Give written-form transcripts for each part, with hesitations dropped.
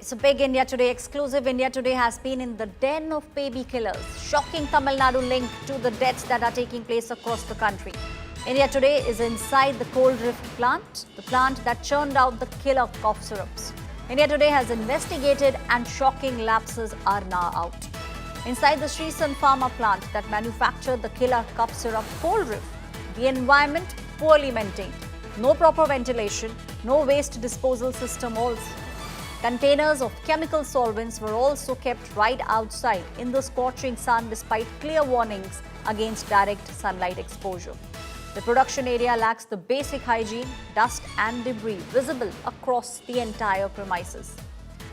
It's a big India Today exclusive. India Today has been in the den of baby killers. Shocking Tamil Nadu link to the deaths that are taking place across the country. India Today is inside the cold rift plant, the plant that churned out the killer cough syrups. India Today has investigated and shocking lapses are now out. Inside the Srisan Pharma plant that manufactured the killer cough syrup cold rift, the environment poorly maintained. No proper ventilation, no waste disposal system also. Containers of chemical solvents were also kept right outside in the scorching sun despite clear warnings against direct sunlight exposure. The production area lacks the basic hygiene, dust and debris visible across the entire premises.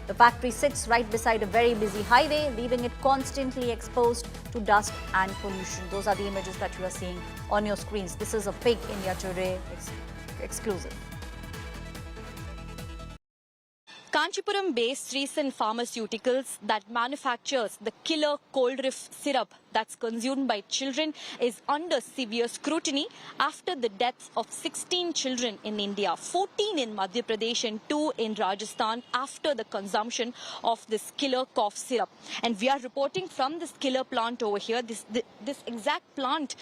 The factory sits right beside a very busy highway, leaving it constantly exposed to dust and pollution. Those are the images that you are seeing on your screens. This is a big India Today exclusive. Kanchipuram-based Srisan Pharmaceuticals that manufactures the killer cold rift syrup that's consumed by children is under severe scrutiny after the deaths of 16 children in India, 14 in Madhya Pradesh and 2 in Rajasthan after the consumption of this killer cough syrup. And we are reporting from this killer plant over here, this exact plant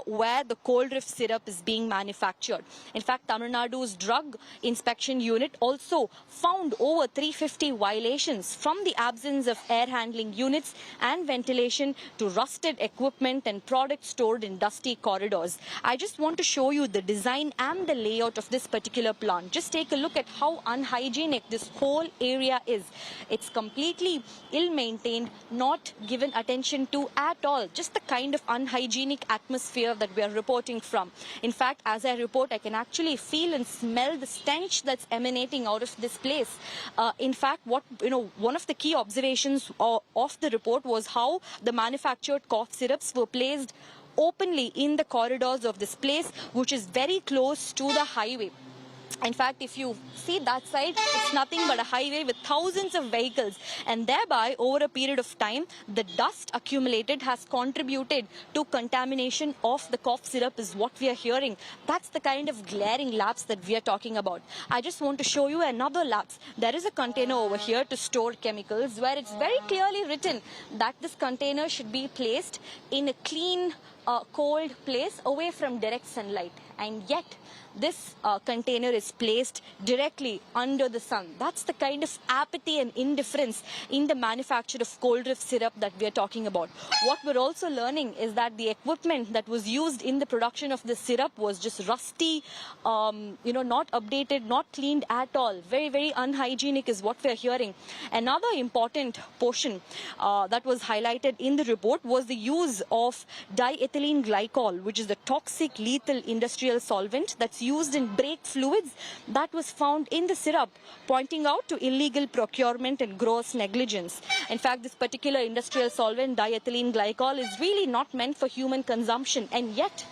where the cold rift syrup is being manufactured. In fact, Tamil Nadu's Drug Inspection Unit also found over 350 violations from the absence of air handling units and ventilation to rusted equipment and products stored in dusty corridors. I just want to show you the design and the layout of this particular plant. Just take a look at how unhygienic this whole area is. It's completely ill-maintained, not given attention to at all. Just the kind of unhygienic atmosphere that we are reporting from. In fact, as I report, I can actually feel and smell the stench that's emanating out of this place. In fact, one of the key observations of the report was how the manufactured cough syrups were placed openly in the corridors of this place, which is very close to the highway. In fact, if you see that side, it's nothing but a highway with thousands of vehicles, and thereby over a period of time the dust accumulated has contributed to contamination of the cough syrup is what we are hearing. That's the kind of glaring lapse that we are talking about. I just want to show you another lapse. There is a container over here to store chemicals where it's very clearly written that this container should be placed in a clean cold place away from direct sunlight, and yet this container is placed directly under the sun. That's the kind of apathy and indifference in the manufacture of cold rift syrup that we are talking about. What we're also learning is that the equipment that was used in the production of the syrup was just rusty, not updated, not cleaned at all. Very, very unhygienic is what we're hearing. Another important portion that was highlighted in the report was the use of diethylene glycol, which is the toxic, lethal industrial solvent that's used in brake fluids that was found in the syrup, pointing out to illegal procurement and gross negligence. In fact, this particular industrial solvent, diethylene glycol, is really not meant for human consumption, and yet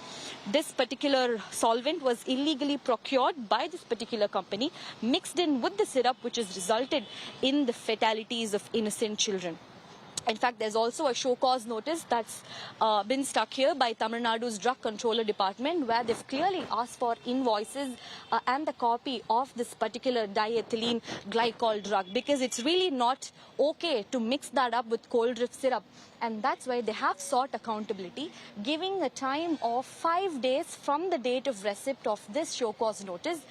this particular solvent was illegally procured by this particular company, mixed in with the syrup, which has resulted in the fatalities of innocent children. In fact, there's also a show cause notice that's been stuck here by Tamil Nadu's Drug Controller Department, where they've clearly asked for invoices and the copy of this particular diethylene glycol drug, because it's really not okay to mix that up with cold rift syrup. And that's why they have sought accountability, giving a time of 5 days from the date of receipt of this show cause notice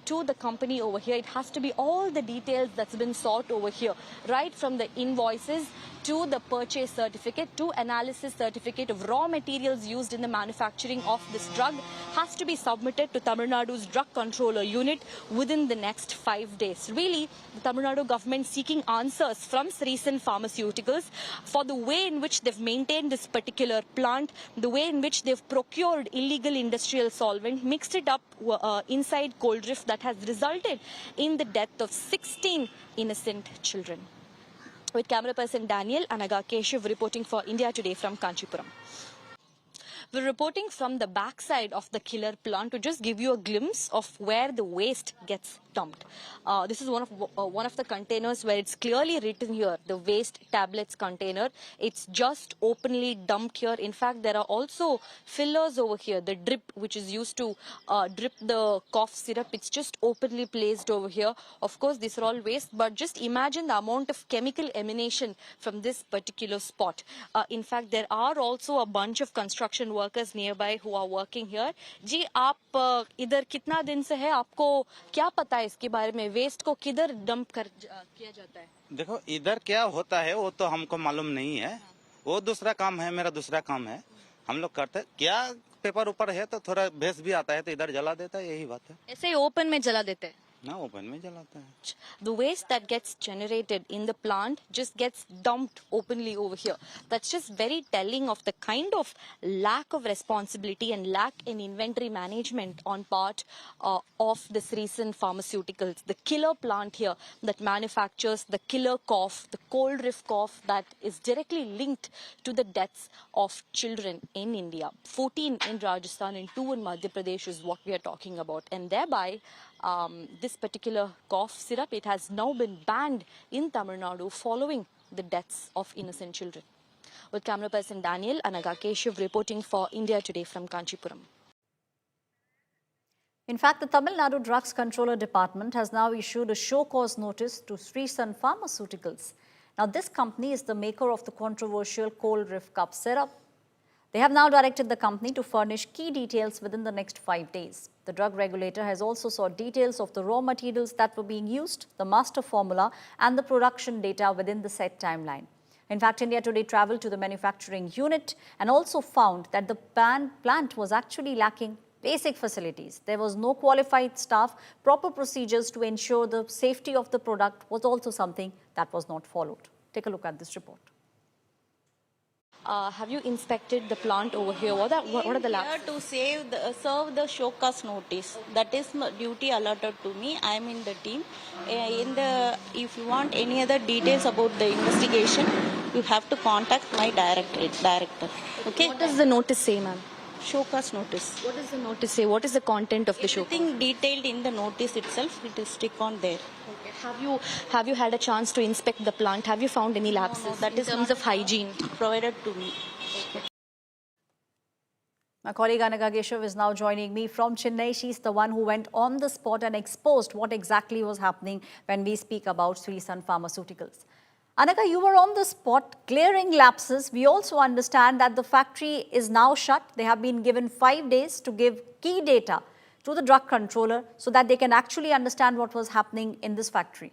to the company over here. It has to be all the details that's been sought over here, right from the invoices to the purchase certificate to analysis certificate of raw materials used in the manufacturing of this drug has to be submitted to Tamil Nadu's Drug Controller Unit within the next 5 days. Really, the Tamil Nadu government seeking answers from Srisan Pharmaceuticals for the way in which they've maintained this particular plant, the way in which they've procured illegal industrial solvent, mixed it up inside cold rift that has resulted in the death of 16 innocent children. With camera person Daniel, Anaga Keshav reporting for India Today from Kanchipuram. We're reporting from the backside of the killer plant to just give you a glimpse of where the waste gets dumped. This is one of the containers where it's clearly written here, the waste tablets container. It's just openly dumped here. In fact, there are also fillers over here, the drip which is used to drip the cough syrup. It's just openly placed over here. Of course, these are all waste, but just imagine the amount of chemical emanation from this particular spot. In fact, there are also a bunch of construction workers nearby who are working here. जी आप इधर कितना दिन से है, आपको क्या पता है इसके बारे में, वेस्ट को किधर डंप किया जाता है? देखो इधर क्या होता है वो तो हमको मालूम नहीं है, वो दूसरा काम है, मेरा दूसरा काम है, हम लोग करते हैं। क्या पेपर ऊपर है तो थोड़ा भेस भी आता है तो इधर जला देता है, यही बात है। ऐसे ही ओपन में जला देते हैं ना, ओपन में जलाता है। The waste that gets generated in the plant just gets dumped openly over here. That's just very telling of the kind of lack of responsibility and lack in inventory management on part of this recent pharmaceuticals. The killer plant here that manufactures the killer cough, the cold reef cough that is directly linked to the deaths of children in India. 14 in Rajasthan and 2 in Madhya Pradesh is what we are talking about. And thereby, this particular cough syrup, it has now been banned in Tamil Nadu following the deaths of innocent children. With camera person Daniel, Anaga Keshav reporting for India Today from Kanchipuram. In fact, the Tamil Nadu Drugs Controller Department has now issued a show cause notice to Sri Sun Pharmaceuticals. Now, this company is the maker of the controversial cold reef cough syrup. They have now directed the company to furnish key details within the next 5 days. The drug regulator has also sought details of the raw materials that were being used, the master formula, and the production data within the set timeline. In fact, India Today traveled to the manufacturing unit and also found that the plant was actually lacking basic facilities. There was no qualified staff. Proper procedures to ensure the safety of the product was also something that was not followed. Take a look at this report. Have you inspected the plant over here? What are the labs? Here to serve the show cause notice. That is my duty allotted to me. I am in the team. If you want any other details about the investigation, you have to contact my director. Okay? What does the notice say, ma'am? Show cause notice. What does the notice say? What is the content of the show? Everything detailed in the notice itself. It is stick on there. Okay. Have you had a chance to inspect the plant? Have you found any lapses that in is terms of hygiene? Provided to me. My colleague Anaga Keshav is now joining me from Chennai. She's the one who went on the spot and exposed what exactly was happening when we speak about Sri Sun Pharmaceuticals. Anaga, you were on the spot, clearing lapses. We also understand that the factory is now shut. They have been given 5 days to give key data to the drug controller so that they can actually understand what was happening in this factory.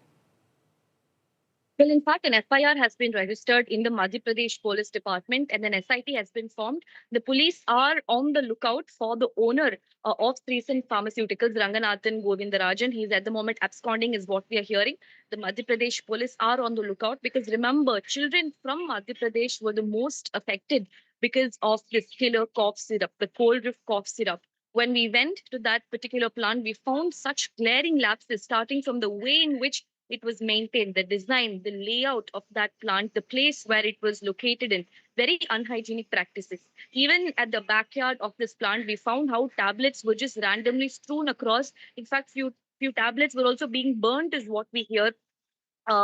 Well, in fact, an FIR has been registered in the Madhya Pradesh Police Department and an SIT has been formed. The police are on the lookout for the owner of Sri Sun Pharmaceuticals, Ranganathan Govindarajan. He is at the moment absconding is what we are hearing. The Madhya Pradesh police are on the lookout because remember, children from Madhya Pradesh were the most affected because of this killer cough syrup, the cold reef cough syrup. When we went to that particular plant, we found such glaring lapses starting from the way in which it was maintained, the design, the layout of that plant, the place where it was located in, very unhygienic practices. Even at the backyard of this plant, we found how tablets were just randomly strewn across. In fact, few tablets were also being burnt is what we hear.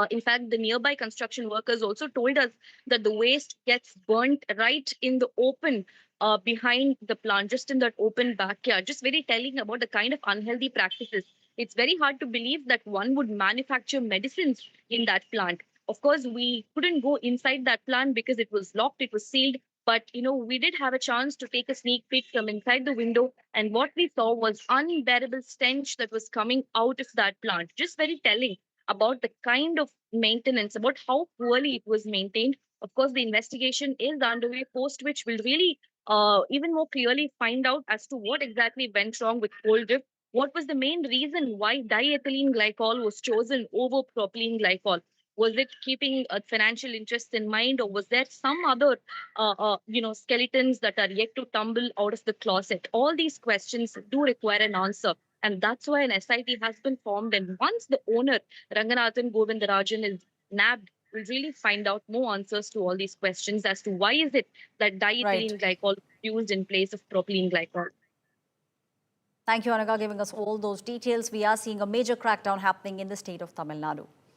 In fact, the nearby construction workers also told us that the waste gets burnt right in the open behind the plant, just in that open backyard. Just very telling about the kind of unhealthy practices. It's very hard to believe that one would manufacture medicines in that plant. Of course, we couldn't go inside that plant because it was locked, it was sealed. But we did have a chance to take a sneak peek from inside the window, and what we saw was unbearable stench that was coming out of that plant. Just very telling about the kind of maintenance, about how poorly it was maintained. Of course, the investigation is underway, post which will really even more clearly find out as to what exactly went wrong with cold drift. What was the main reason why diethylene glycol was chosen over propylene glycol? Was it keeping financial interests in mind, or was there some other, skeletons that are yet to tumble out of the closet? All these questions do require an answer. And that's why an SIT has been formed. And once the owner, Ranganathan Govindarajan, is nabbed, we'll really find out more answers to all these questions as to why is it that diethylene glycol is used in place of propylene glycol. Thank you, Anaga, giving us all those details. We are seeing a major crackdown happening in the state of Tamil Nadu.